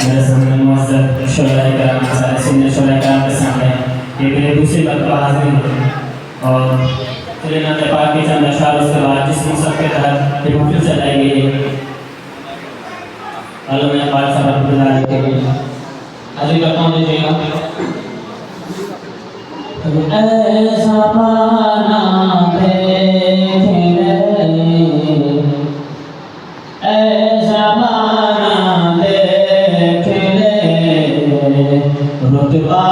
मेरे सामने मुअज़्ज़ज़ शुहराए किराम सारे सीनियर शुहराए किराम के सामने ये मेरे दूसरी मरतबा हाज़िर हुए और नात पाक के चंद अशआर उसके बाद जिस मकसद के तहत ये महफिल सजाई गई है आलम इक़बाल साहब रहमतुल्लाह अलैह के लिए हाजिर करता हूँ। दीजिएगा ऐसा पाना देखे ऐसा पाना देखे रुतबा